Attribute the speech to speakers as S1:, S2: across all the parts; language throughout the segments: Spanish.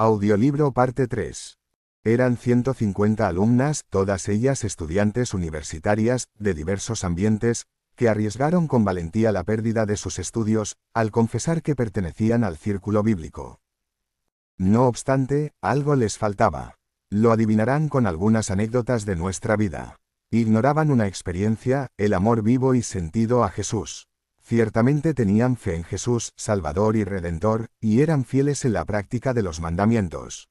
S1: Audiolibro parte 3. Eran 150 alumnas, todas ellas estudiantes universitarias, de diversos ambientes, que arriesgaron con valentía la pérdida de sus estudios, al confesar que pertenecían al círculo bíblico. No obstante, algo les faltaba. Lo adivinarán con algunas anécdotas de nuestra vida. Ignoraban una experiencia, el amor vivo y sentido a Jesús. Ciertamente tenían fe en Jesús, Salvador y Redentor, y eran fieles en la práctica de los mandamientos.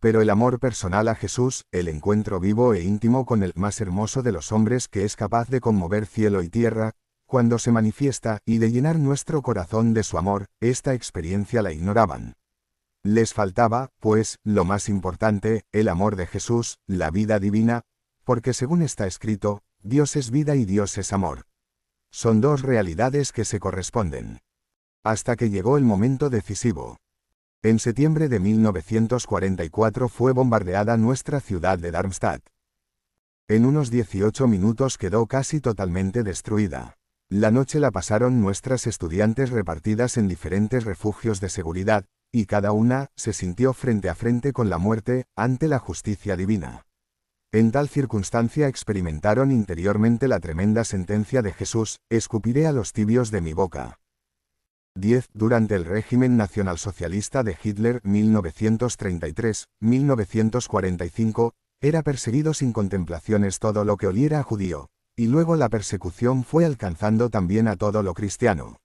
S1: Pero el amor personal a Jesús, el encuentro vivo e íntimo con el más hermoso de los hombres que es capaz de conmover cielo y tierra, cuando se manifiesta y de llenar nuestro corazón de su amor, esta experiencia la ignoraban. Les faltaba, pues, lo más importante, el amor de Jesús, la vida divina, porque según está escrito, Dios es vida y Dios es amor. Son dos realidades que se corresponden. Hasta que llegó el momento decisivo. En septiembre de 1944 fue bombardeada nuestra ciudad de Darmstadt. En unos 18 minutos quedó casi totalmente destruida. La noche la pasaron nuestras estudiantes repartidas en diferentes refugios de seguridad, y cada una se sintió frente a frente con la muerte, ante la justicia divina. En tal circunstancia experimentaron interiormente la tremenda sentencia de Jesús: escupiré a los tibios de mi boca. 10. Durante el régimen nacionalsocialista de Hitler 1933-1945, era perseguido sin contemplaciones todo lo que oliera a judío, y luego la persecución fue alcanzando también a todo lo cristiano.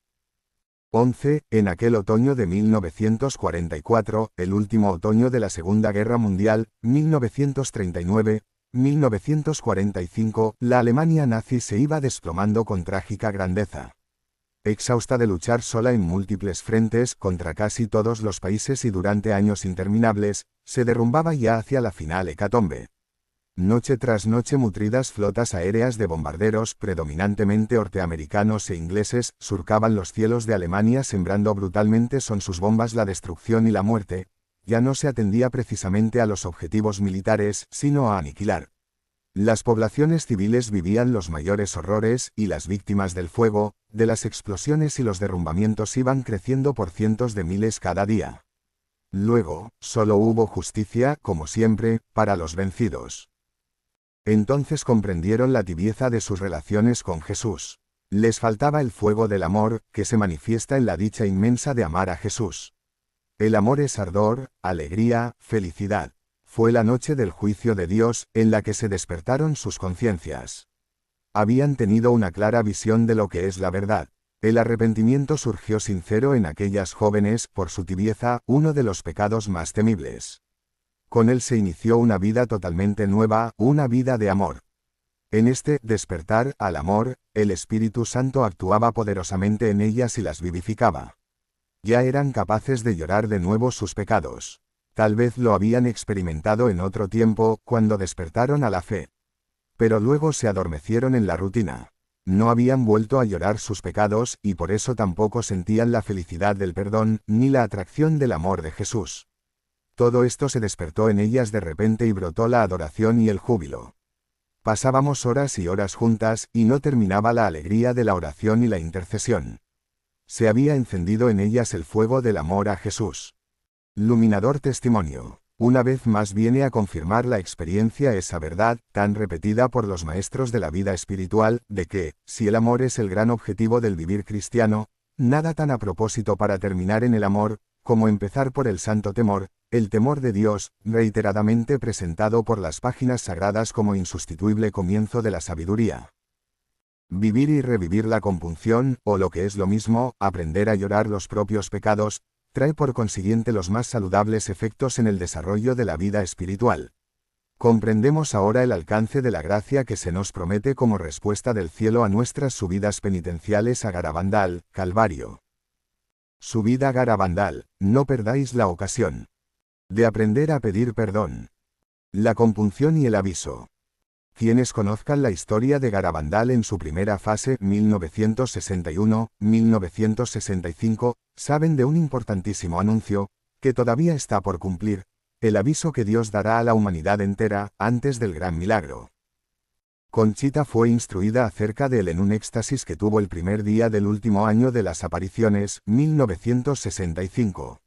S1: 11. En aquel otoño de 1944, el último otoño de la Segunda Guerra Mundial, 1939-1945, la Alemania nazi se iba desplomando con trágica grandeza. Exhausta de luchar sola en múltiples frentes contra casi todos los países y durante años interminables, se derrumbaba ya hacia la final hecatombe. Noche tras noche nutridas flotas aéreas de bombarderos, predominantemente norteamericanos e ingleses, surcaban los cielos de Alemania sembrando brutalmente con sus bombas la destrucción y la muerte. Ya no se atendía precisamente a los objetivos militares, sino a aniquilar. Las poblaciones civiles vivían los mayores horrores, y las víctimas del fuego, de las explosiones y los derrumbamientos iban creciendo por cientos de miles cada día. Luego, solo hubo justicia, como siempre, para los vencidos. Entonces comprendieron la tibieza de sus relaciones con Jesús. Les faltaba el fuego del amor, que se manifiesta en la dicha inmensa de amar a Jesús. El amor es ardor, alegría, felicidad. Fue la noche del juicio de Dios, en la que se despertaron sus conciencias. Habían tenido una clara visión de lo que es la verdad. El arrepentimiento surgió sincero en aquellas jóvenes, por su tibieza, uno de los pecados más temibles. Con él se inició una vida totalmente nueva, una vida de amor. En este despertar al amor, el Espíritu Santo actuaba poderosamente en ellas y las vivificaba. Ya eran capaces de llorar de nuevo sus pecados. Tal vez lo habían experimentado en otro tiempo, cuando despertaron a la fe. Pero luego se adormecieron en la rutina. No habían vuelto a llorar sus pecados, y por eso tampoco sentían la felicidad del perdón, ni la atracción del amor de Jesús. Todo esto se despertó en ellas de repente y brotó la adoración y el júbilo. Pasábamos horas y horas juntas, y no terminaba la alegría de la oración y la intercesión. Se había encendido en ellas el fuego del amor a Jesús. Luminador testimonio. Una vez más viene a confirmar la experiencia esa verdad, tan repetida por los maestros de la vida espiritual, de que, si el amor es el gran objetivo del vivir cristiano, nada tan a propósito para terminar en el amor, como empezar por el santo temor, el temor de Dios, reiteradamente presentado por las páginas sagradas como insustituible comienzo de la sabiduría. Vivir y revivir la compunción, o lo que es lo mismo, aprender a llorar los propios pecados, trae por consiguiente los más saludables efectos en el desarrollo de la vida espiritual. Comprendemos ahora el alcance de la gracia que se nos promete como respuesta del cielo a nuestras subidas penitenciales a Garabandal, Calvario. Subida a Garabandal, no perdáis la ocasión de aprender a pedir perdón. La compunción y el aviso. Quienes conozcan la historia de Garabandal en su primera fase, 1961-1965, saben de un importantísimo anuncio, que todavía está por cumplir, el aviso que Dios dará a la humanidad entera, antes del gran milagro. Conchita fue instruida acerca de él en un éxtasis que tuvo el primer día del último año de las apariciones, 1965.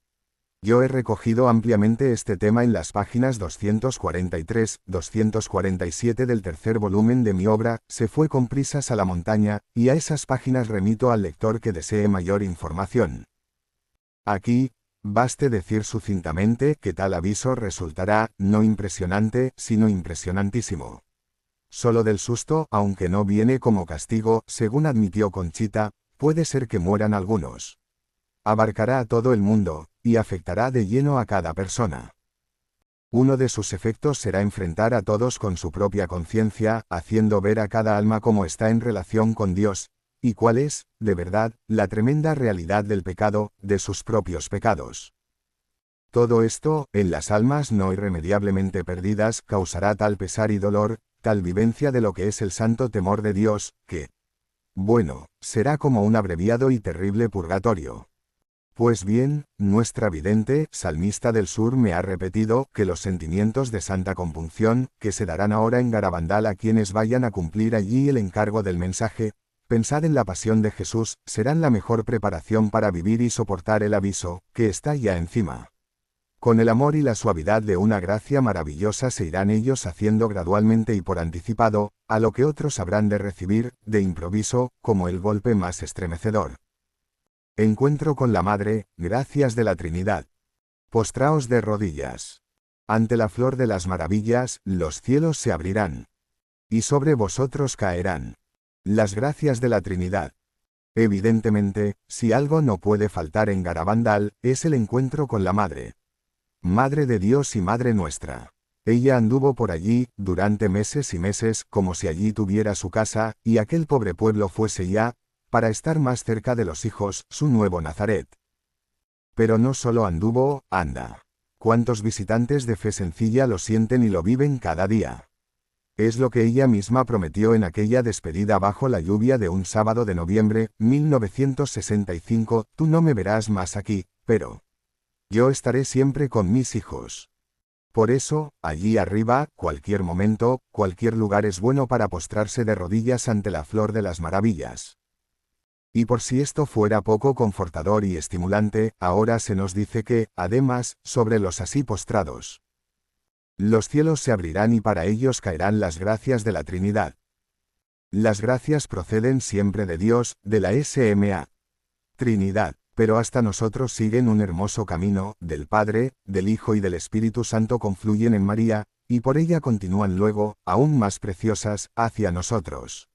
S1: Yo he recogido ampliamente este tema en las páginas 243-247 del tercer volumen de mi obra, Se fue con prisas a la montaña, y a esas páginas remito al lector que desee mayor información. Aquí, baste decir sucintamente que tal aviso resultará, no impresionante, sino impresionantísimo. Solo del susto, aunque no viene como castigo, según admitió Conchita, puede ser que mueran algunos. Abarcará a todo el mundo, y afectará de lleno a cada persona. Uno de sus efectos será enfrentar a todos con su propia conciencia, haciendo ver a cada alma cómo está en relación con Dios, y cuál es, de verdad, la tremenda realidad del pecado, de sus propios pecados. Todo esto, en las almas no irremediablemente perdidas, causará tal pesar y dolor, tal vivencia de lo que es el santo temor de Dios, que, bueno, será como un abreviado y terrible purgatorio. Pues bien, nuestra vidente, salmista del sur, me ha repetido que los sentimientos de santa compunción, que se darán ahora en Garabandal a quienes vayan a cumplir allí el encargo del mensaje, pensad en la pasión de Jesús, serán la mejor preparación para vivir y soportar el aviso, que está ya encima. Con el amor y la suavidad de una gracia maravillosa se irán ellos haciendo gradualmente y por anticipado, a lo que otros habrán de recibir, de improviso, como el golpe más estremecedor. Encuentro con la Madre, gracias de la Trinidad. Postraos de rodillas. Ante la flor de las maravillas, los cielos se abrirán. Y sobre vosotros caerán las gracias de la Trinidad. Evidentemente, si algo no puede faltar en Garabandal, es el encuentro con la Madre. Madre de Dios y Madre nuestra. Ella anduvo por allí, durante meses y meses, como si allí tuviera su casa, y aquel pobre pueblo fuese ya, para estar más cerca de los hijos, su nuevo Nazaret. Pero no solo anduvo, anda. ¿Cuántos visitantes de fe sencilla lo sienten y lo viven cada día? Es lo que ella misma prometió en aquella despedida bajo la lluvia de un sábado de noviembre, 1965, tú no me verás más aquí, pero yo estaré siempre con mis hijos. Por eso, allí arriba, cualquier momento, cualquier lugar es bueno para postrarse de rodillas ante la flor de las maravillas. Y por si esto fuera poco confortador y estimulante, ahora se nos dice que, además, sobre los así postrados, los cielos se abrirán y para ellos caerán las gracias de la Trinidad. Las gracias proceden siempre de Dios, de la SMA. Trinidad, pero hasta nosotros siguen un hermoso camino, del Padre, del Hijo y del Espíritu Santo confluyen en María, y por ella continúan luego, aún más preciosas, hacia nosotros.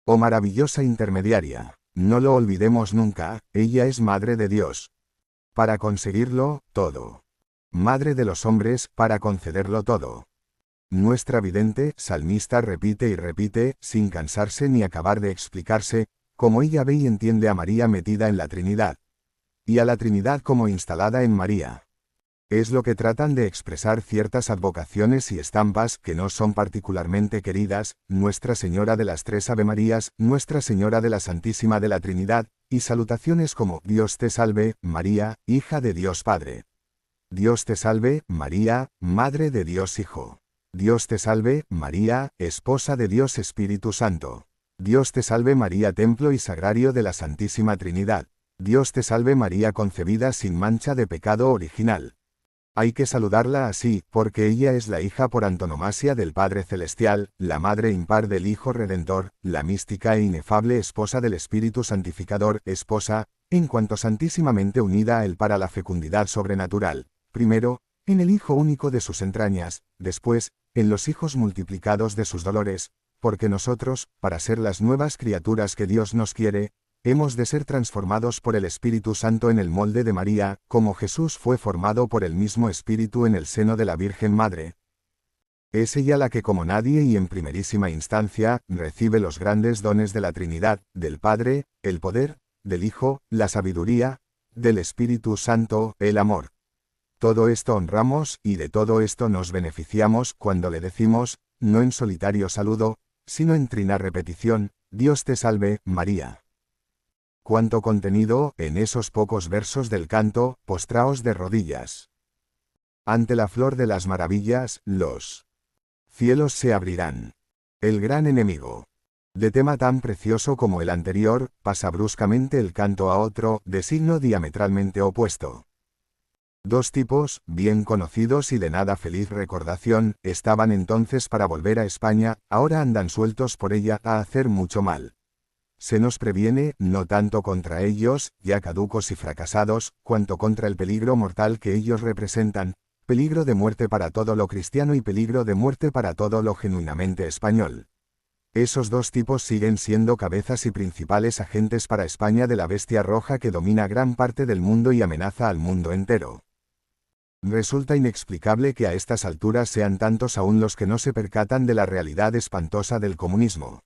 S1: Oh maravillosa intermediaria. No lo olvidemos nunca, ella es Madre de Dios. Para conseguirlo, todo. Madre de los hombres, para concederlo todo. Nuestra vidente, salmista repite y repite, sin cansarse ni acabar de explicarse, cómo ella ve y entiende a María metida en la Trinidad. Y a la Trinidad como instalada en María. Es lo que tratan de expresar ciertas advocaciones y estampas que no son particularmente queridas, Nuestra Señora de las Tres Avemarías, Nuestra Señora de la Santísima de la Trinidad, y salutaciones como Dios te salve, María, hija de Dios Padre. Dios te salve, María, Madre de Dios Hijo. Dios te salve, María, Esposa de Dios Espíritu Santo. Dios te salve María, Templo y Sagrario de la Santísima Trinidad. Dios te salve María, concebida sin mancha de pecado original. Hay que saludarla así, porque ella es la hija por antonomasia del Padre Celestial, la madre impar del Hijo Redentor, la mística e inefable esposa del Espíritu Santificador, esposa, en cuanto santísimamente unida a él para la fecundidad sobrenatural, primero, en el Hijo único de sus entrañas, después, en los hijos multiplicados de sus dolores, porque nosotros, para ser las nuevas criaturas que Dios nos quiere, hemos de ser transformados por el Espíritu Santo en el molde de María, como Jesús fue formado por el mismo Espíritu en el seno de la Virgen Madre. Es ella la que como nadie y en primerísima instancia, recibe los grandes dones de la Trinidad, del Padre, el poder, del Hijo, la sabiduría, del Espíritu Santo, el amor. Todo esto honramos, y de todo esto nos beneficiamos cuando le decimos, no en solitario saludo, sino en trina repetición, Dios te salve, María. Cuánto contenido, en esos pocos versos del canto, postraos de rodillas. Ante la flor de las maravillas, los cielos se abrirán. El gran enemigo. De tema tan precioso como el anterior, pasa bruscamente el canto a otro, de signo diametralmente opuesto. Dos tipos, bien conocidos y de nada feliz recordación, estaban entonces para volver a España, ahora andan sueltos por ella a hacer mucho mal. Se nos previene, no tanto contra ellos, ya caducos y fracasados, cuanto contra el peligro mortal que ellos representan, peligro de muerte para todo lo cristiano y peligro de muerte para todo lo genuinamente español. Esos dos tipos siguen siendo cabezas y principales agentes para España de la bestia roja que domina gran parte del mundo y amenaza al mundo entero. Resulta inexplicable que a estas alturas sean tantos aún los que no se percatan de la realidad espantosa del comunismo.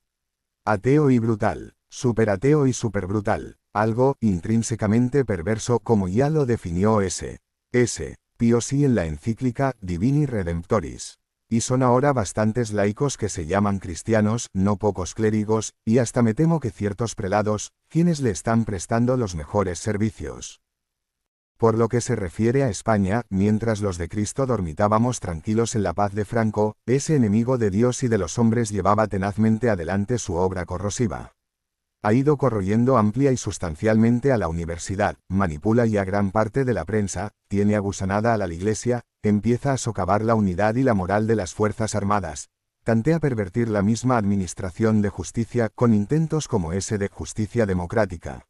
S1: Ateo y brutal, superateo y superbrutal, algo intrínsecamente perverso como ya lo definió S. Pío VI en la encíclica Divini Redemptoris. Y son ahora bastantes laicos que se llaman cristianos, no pocos clérigos, y hasta me temo que ciertos prelados, quienes le están prestando los mejores servicios. Por lo que se refiere a España, mientras los de Cristo dormitábamos tranquilos en la paz de Franco, ese enemigo de Dios y de los hombres llevaba tenazmente adelante su obra corrosiva. Ha ido corroyendo amplia y sustancialmente a la universidad, manipula ya gran parte de la prensa, tiene agusanada a la Iglesia, empieza a socavar la unidad y la moral de las Fuerzas Armadas, tantea pervertir la misma administración de justicia con intentos como ese de justicia democrática.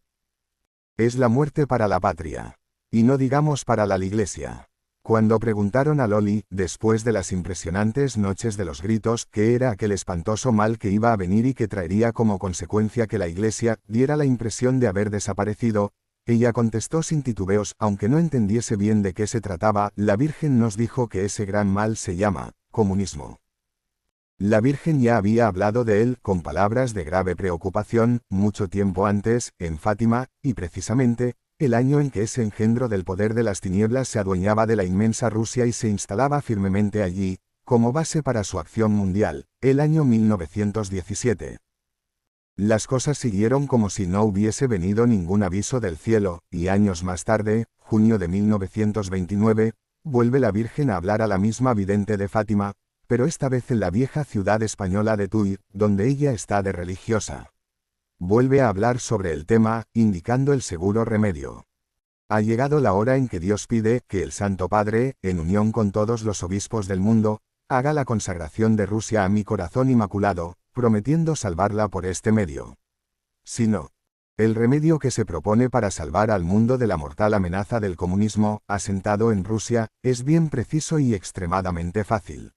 S1: Es la muerte para la patria. Y no digamos para la Iglesia. Cuando preguntaron a Loli, después de las impresionantes noches de los gritos, qué era aquel espantoso mal que iba a venir y que traería como consecuencia que la Iglesia diera la impresión de haber desaparecido, ella contestó sin titubeos, aunque no entendiese bien de qué se trataba, la Virgen nos dijo que ese gran mal se llama comunismo. La Virgen ya había hablado de él, con palabras de grave preocupación, mucho tiempo antes, en Fátima, y precisamente, el año en que ese engendro del poder de las tinieblas se adueñaba de la inmensa Rusia y se instalaba firmemente allí, como base para su acción mundial, el año 1917. Las cosas siguieron como si no hubiese venido ningún aviso del cielo, y años más tarde, junio de 1929, vuelve la Virgen a hablar a la misma vidente de Fátima, pero esta vez en la vieja ciudad española de Tui, donde ella está de religiosa. Vuelve a hablar sobre el tema, indicando el seguro remedio. Ha llegado la hora en que Dios pide que el Santo Padre, en unión con todos los obispos del mundo, haga la consagración de Rusia a mi corazón inmaculado, prometiendo salvarla por este medio. Si no, el remedio que se propone para salvar al mundo de la mortal amenaza del comunismo, asentado en Rusia, es bien preciso y extremadamente fácil.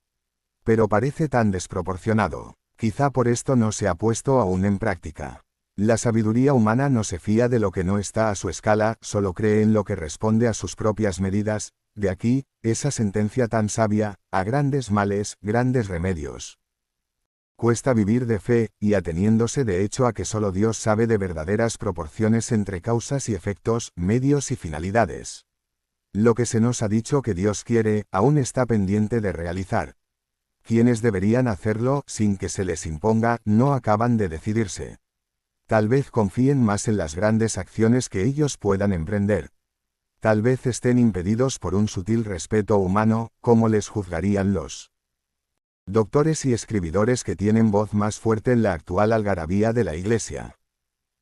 S1: Pero parece tan desproporcionado. Quizá por esto no se ha puesto aún en práctica. La sabiduría humana no se fía de lo que no está a su escala, solo cree en lo que responde a sus propias medidas, de aquí, esa sentencia tan sabia, a grandes males, grandes remedios. Cuesta vivir de fe, y ateniéndose de hecho a que solo Dios sabe de verdaderas proporciones entre causas y efectos, medios y finalidades. Lo que se nos ha dicho que Dios quiere, aún está pendiente de realizar. Quienes deberían hacerlo, sin que se les imponga, no acaban de decidirse. Tal vez confíen más en las grandes acciones que ellos puedan emprender. Tal vez estén impedidos por un sutil respeto humano, como les juzgarían los doctores y escribidores que tienen voz más fuerte en la actual algarabía de la Iglesia.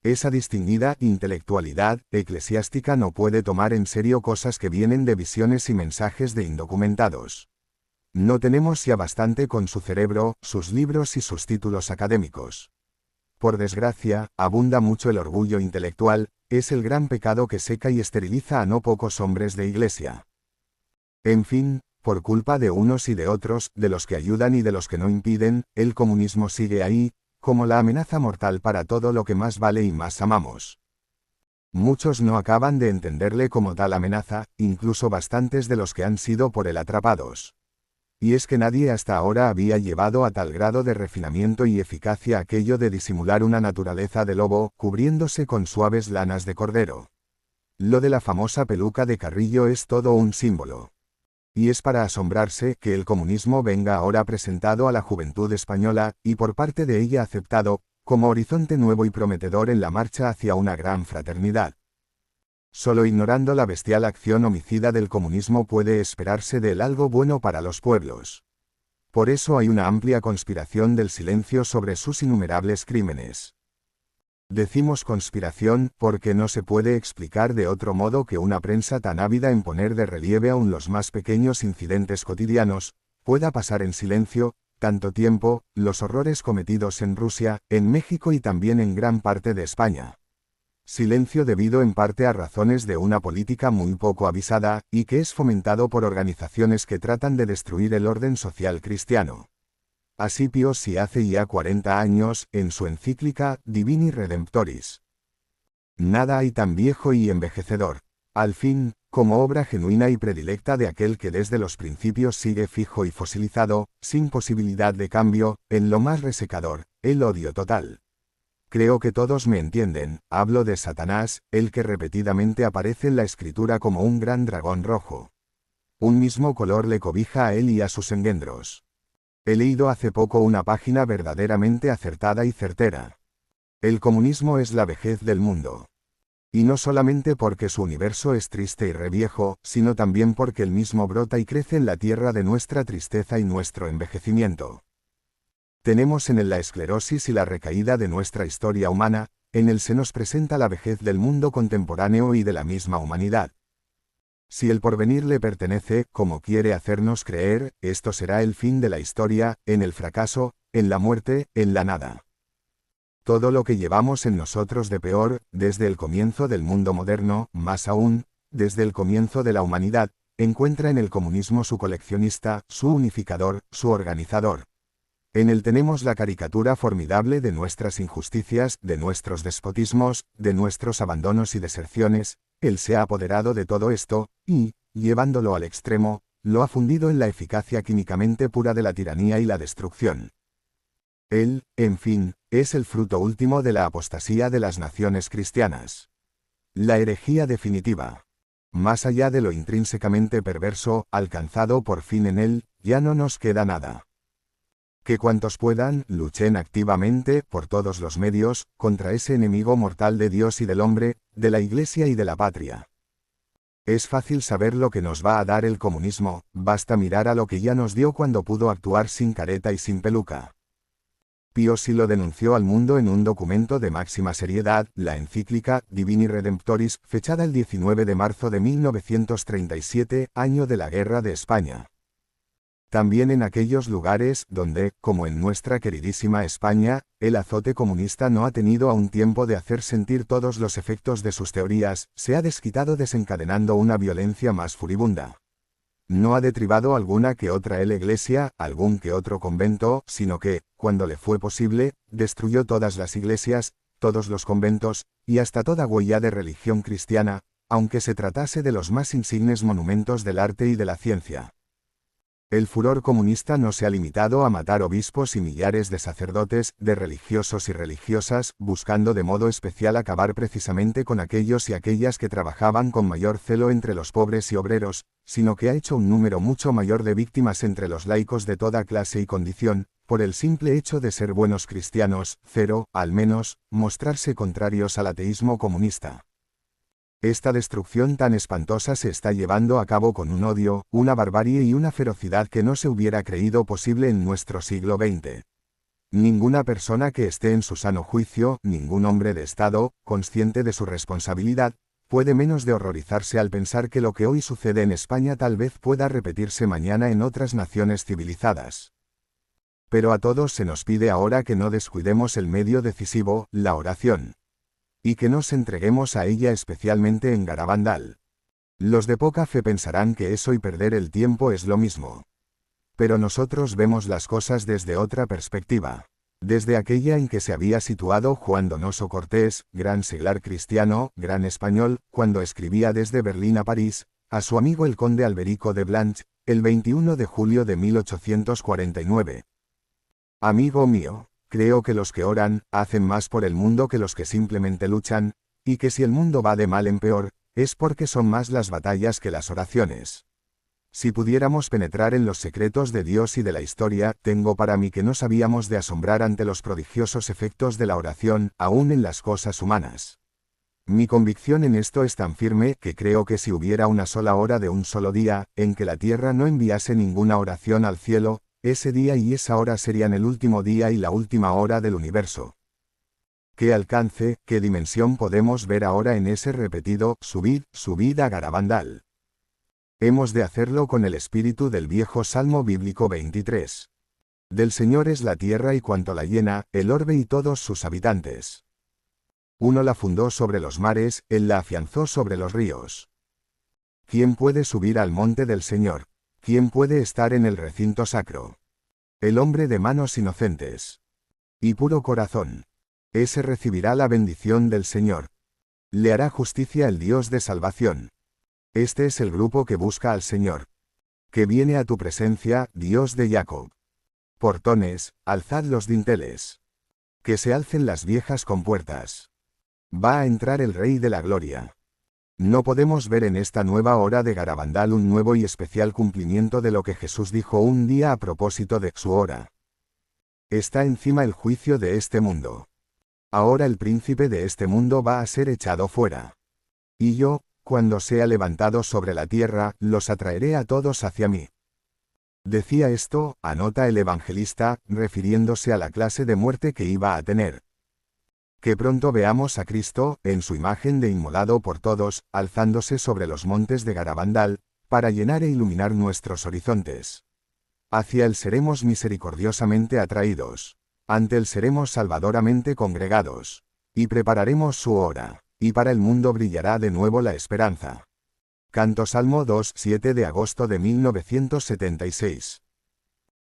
S1: Esa distinguida intelectualidad eclesiástica no puede tomar en serio cosas que vienen de visiones y mensajes de indocumentados. No tenemos ya bastante con su cerebro, sus libros y sus títulos académicos. Por desgracia, abunda mucho el orgullo intelectual, es el gran pecado que seca y esteriliza a no pocos hombres de Iglesia. En fin, por culpa de unos y de otros, de los que ayudan y de los que no impiden, el comunismo sigue ahí, como la amenaza mortal para todo lo que más vale y más amamos. Muchos no acaban de entenderle como tal amenaza, incluso bastantes de los que han sido por él atrapados. Y es que nadie hasta ahora había llevado a tal grado de refinamiento y eficacia aquello de disimular una naturaleza de lobo, cubriéndose con suaves lanas de cordero. Lo de la famosa peluca de Carrillo es todo un símbolo. Y es para asombrarse que el comunismo venga ahora presentado a la juventud española, y por parte de ella aceptado, como horizonte nuevo y prometedor en la marcha hacia una gran fraternidad. Solo ignorando la bestial acción homicida del comunismo puede esperarse de él algo bueno para los pueblos. Por eso hay una amplia conspiración del silencio sobre sus innumerables crímenes. Decimos conspiración porque no se puede explicar de otro modo que una prensa tan ávida en poner de relieve aún los más pequeños incidentes cotidianos, pueda pasar en silencio, tanto tiempo, los horrores cometidos en Rusia, en México y también en gran parte de España. Silencio debido en parte a razones de una política muy poco avisada, y que es fomentado por organizaciones que tratan de destruir el orden social cristiano. Así Pío XI hace ya 40 años, en su encíclica Divini Redemptoris. Nada hay tan viejo y envejecedor. Al fin, como obra genuina y predilecta de aquel que desde los principios sigue fijo y fosilizado, sin posibilidad de cambio, en lo más resecador, el odio total. Creo que todos me entienden, hablo de Satanás, el que repetidamente aparece en la escritura como un gran dragón rojo. Un mismo color le cobija a él y a sus engendros. He leído hace poco una página verdaderamente acertada y certera. El comunismo es la vejez del mundo. Y no solamente porque su universo es triste y reviejo, sino también porque él mismo brota y crece en la tierra de nuestra tristeza y nuestro envejecimiento. Tenemos en él la esclerosis y la recaída de nuestra historia humana, en él se nos presenta la vejez del mundo contemporáneo y de la misma humanidad. Si el porvenir le pertenece, como quiere hacernos creer, esto será el fin de la historia, en el fracaso, en la muerte, en la nada. Todo lo que llevamos en nosotros de peor, desde el comienzo del mundo moderno, más aún, desde el comienzo de la humanidad, encuentra en el comunismo su coleccionista, su unificador, su organizador. En él tenemos la caricatura formidable de nuestras injusticias, de nuestros despotismos, de nuestros abandonos y deserciones. Él se ha apoderado de todo esto, y, llevándolo al extremo, lo ha fundido en la eficacia químicamente pura de la tiranía y la destrucción. Él, en fin, es el fruto último de la apostasía de las naciones cristianas. La herejía definitiva. Más allá de lo intrínsecamente perverso, alcanzado por fin en él, ya no nos queda nada. Que cuantos puedan, luchen activamente, por todos los medios, contra ese enemigo mortal de Dios y del hombre, de la Iglesia y de la patria. Es fácil saber lo que nos va a dar el comunismo, basta mirar a lo que ya nos dio cuando pudo actuar sin careta y sin peluca. Pío XI lo denunció al mundo en un documento de máxima seriedad, la encíclica Divini Redemptoris, fechada el 19 de marzo de 1937, año de la Guerra de España. También en aquellos lugares donde, como en nuestra queridísima España, el azote comunista no ha tenido aún tiempo de hacer sentir todos los efectos de sus teorías, se ha desquitado desencadenando una violencia más furibunda. No ha detribado alguna que otra iglesia, algún que otro convento, sino que, cuando le fue posible, destruyó todas las iglesias, todos los conventos, y hasta toda huella de religión cristiana, aunque se tratase de los más insignes monumentos del arte y de la ciencia. El furor comunista no se ha limitado a matar obispos y millares de sacerdotes, de religiosos y religiosas, buscando de modo especial acabar precisamente con aquellos y aquellas que trabajaban con mayor celo entre los pobres y obreros, sino que ha hecho un número mucho mayor de víctimas entre los laicos de toda clase y condición, por el simple hecho de ser buenos cristianos, al menos, mostrarse contrarios al ateísmo comunista. Esta destrucción tan espantosa se está llevando a cabo con un odio, una barbarie y una ferocidad que no se hubiera creído posible en nuestro siglo XX. Ninguna persona que esté en su sano juicio, ningún hombre de Estado, consciente de su responsabilidad, puede menos de horrorizarse al pensar que lo que hoy sucede en España tal vez pueda repetirse mañana en otras naciones civilizadas. Pero a todos se nos pide ahora que no descuidemos el medio decisivo, la oración. Y que nos entreguemos a ella especialmente en Garabandal. Los de poca fe pensarán que eso y perder el tiempo es lo mismo. Pero nosotros vemos las cosas desde otra perspectiva. Desde aquella en que se había situado Juan Donoso Cortés, gran seglar cristiano, gran español, cuando escribía desde Berlín a París, a su amigo el conde Alberico de Blanche, el 21 de julio de 1849. Amigo mío, creo que los que oran, hacen más por el mundo que los que simplemente luchan, y que si el mundo va de mal en peor, es porque son más las batallas que las oraciones. Si pudiéramos penetrar en los secretos de Dios y de la historia, tengo para mí que nos habíamos de asombrar ante los prodigiosos efectos de la oración, aún en las cosas humanas. Mi convicción en esto es tan firme que creo que si hubiera una sola hora de un solo día, en que la tierra no enviase ninguna oración al cielo, ese día y esa hora serían el último día y la última hora del universo. ¿Qué alcance, qué dimensión podemos ver ahora en ese repetido, subid, subid a Garabandal? Hemos de hacerlo con el espíritu del viejo Salmo bíblico 23. Del Señor es la tierra y cuanto la llena, el orbe y todos sus habitantes. Uno la fundó sobre los mares, él la afianzó sobre los ríos. ¿Quién puede subir al monte del Señor? ¿Quién puede estar en el recinto sacro? El hombre de manos inocentes y puro corazón. Ese recibirá la bendición del Señor. Le hará justicia el Dios de salvación. Este es el grupo que busca al Señor. Que viene a tu presencia, Dios de Jacob. Portones, alzad los dinteles. Que se alcen las viejas compuertas. Va a entrar el Rey de la Gloria. No podemos ver en esta nueva hora de Garabandal un nuevo y especial cumplimiento de lo que Jesús dijo un día a propósito de su hora. Está encima el juicio de este mundo. Ahora el príncipe de este mundo va a ser echado fuera. Y yo, cuando sea levantado sobre la tierra, los atraeré a todos hacia mí. Decía esto, anota el evangelista, refiriéndose a la clase de muerte que iba a tener. Que pronto veamos a Cristo, en su imagen de inmolado por todos, alzándose sobre los montes de Garabandal, para llenar e iluminar nuestros horizontes. Hacia él seremos misericordiosamente atraídos. Ante él seremos salvadoramente congregados. Y prepararemos su hora. Y para el mundo brillará de nuevo la esperanza. Canto Salmo 2, 7 de agosto de 1976.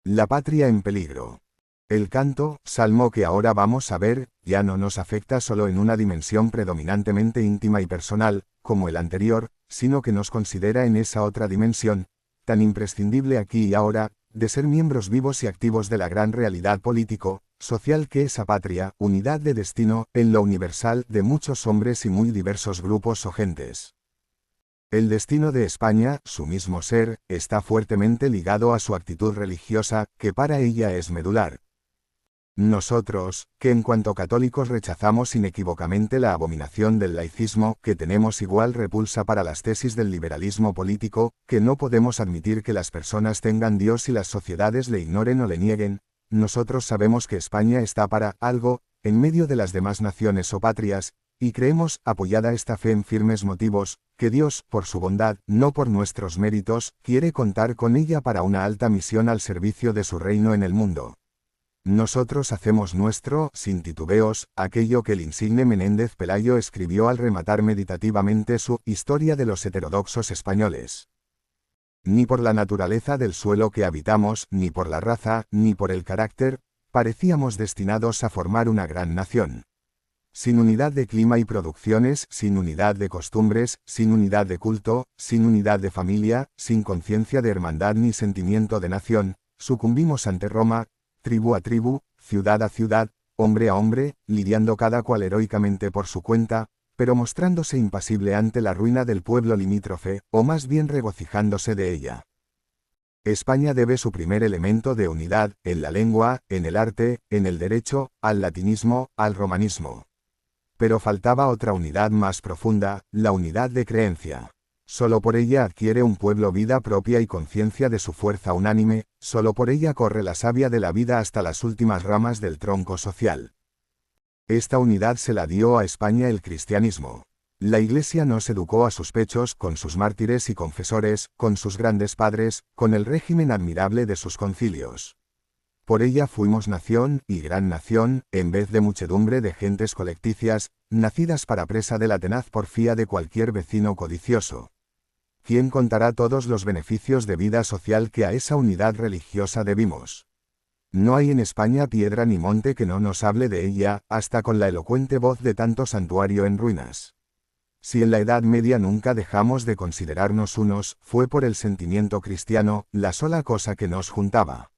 S1: La patria en peligro. El canto, salmo que ahora vamos a ver, ya no nos afecta solo en una dimensión predominantemente íntima y personal, como el anterior, sino que nos considera en esa otra dimensión, tan imprescindible aquí y ahora, de ser miembros vivos y activos de la gran realidad político, social que esa patria, unidad de destino, en lo universal, de muchos hombres y muy diversos grupos o gentes. El destino de España, su mismo ser, está fuertemente ligado a su actitud religiosa, que para ella es medular. Nosotros, que en cuanto católicos rechazamos inequívocamente la abominación del laicismo, que tenemos igual repulsa para las tesis del liberalismo político, que no podemos admitir que las personas tengan Dios y las sociedades le ignoren o le nieguen, nosotros sabemos que España está para algo, en medio de las demás naciones o patrias, y creemos, apoyada esta fe en firmes motivos, que Dios, por su bondad, no por nuestros méritos, quiere contar con ella para una alta misión al servicio de su reino en el mundo. Nosotros hacemos nuestro, sin titubeos, aquello que el insigne Menéndez Pelayo escribió al rematar meditativamente su Historia de los heterodoxos españoles. Ni por la naturaleza del suelo que habitamos, ni por la raza, ni por el carácter, parecíamos destinados a formar una gran nación. Sin unidad de clima y producciones, sin unidad de costumbres, sin unidad de culto, sin unidad de familia, sin conciencia de hermandad ni sentimiento de nación, sucumbimos ante Roma, tribu a tribu, ciudad a ciudad, hombre a hombre, lidiando cada cual heroicamente por su cuenta, pero mostrándose impasible ante la ruina del pueblo limítrofe, o más bien regocijándose de ella. España debe su primer elemento de unidad, en la lengua, en el arte, en el derecho, al latinismo, al romanismo. Pero faltaba otra unidad más profunda, la unidad de creencia. Solo por ella adquiere un pueblo vida propia y conciencia de su fuerza unánime, solo por ella corre la savia de la vida hasta las últimas ramas del tronco social. Esta unidad se la dio a España el cristianismo. La Iglesia nos educó a sus pechos, con sus mártires y confesores, con sus grandes padres, con el régimen admirable de sus concilios. Por ella fuimos nación, y gran nación, en vez de muchedumbre de gentes colecticias, nacidas para presa de la tenaz porfía de cualquier vecino codicioso. ¿Quién contará todos los beneficios de vida social que a esa unidad religiosa debimos? No hay en España piedra ni monte que no nos hable de ella, hasta con la elocuente voz de tanto santuario en ruinas. Si en la Edad Media nunca dejamos de considerarnos unos, fue por el sentimiento cristiano, la sola cosa que nos juntaba.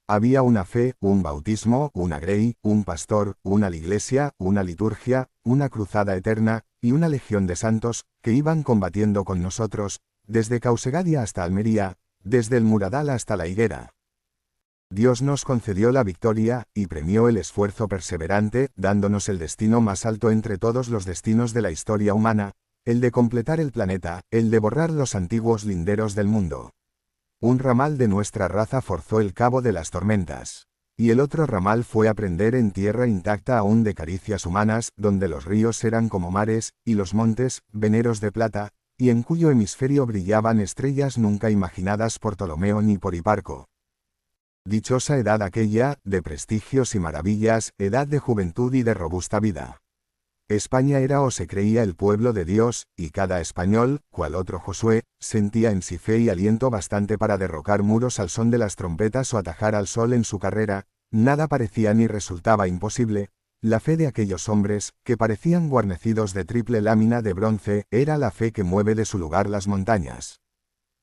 S1: Había una fe, un bautismo, una grey, un pastor, una iglesia, una liturgia, una cruzada eterna, y una legión de santos, que iban combatiendo con nosotros, desde Causegadia hasta Almería, desde el Muradal hasta la Higuera. Dios nos concedió la victoria, y premió el esfuerzo perseverante, dándonos el destino más alto entre todos los destinos de la historia humana, el de completar el planeta, el de borrar los antiguos linderos del mundo. Un ramal de nuestra raza forzó el cabo de las tormentas. y el otro ramal fue aprender en tierra intacta aún de caricias humanas, donde los ríos eran como mares, y los montes, veneros de plata, y en cuyo hemisferio brillaban estrellas nunca imaginadas por Ptolomeo ni por Hiparco. Dichosa edad aquella, de prestigios y maravillas, edad de juventud y de robusta vida. España era o se creía el pueblo de Dios, y cada español, cual otro Josué, sentía en sí fe y aliento bastante para derrocar muros al son de las trompetas o atajar al sol en su carrera, nada parecía ni resultaba imposible. La fe de aquellos hombres, que parecían guarnecidos de triple lámina de bronce, era la fe que mueve de su lugar las montañas.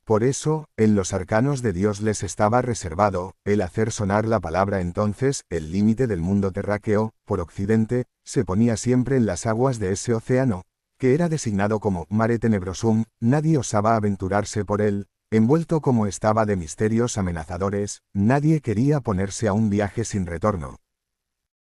S1: Por eso, en los arcanos de Dios les estaba reservado, el hacer sonar la palabra entonces, el límite del mundo terráqueo, por occidente, se ponía siempre en las aguas de ese océano, que era designado como Mare Tenebrosum, nadie osaba aventurarse por él, envuelto como estaba de misterios amenazadores, nadie quería ponerse a un viaje sin retorno.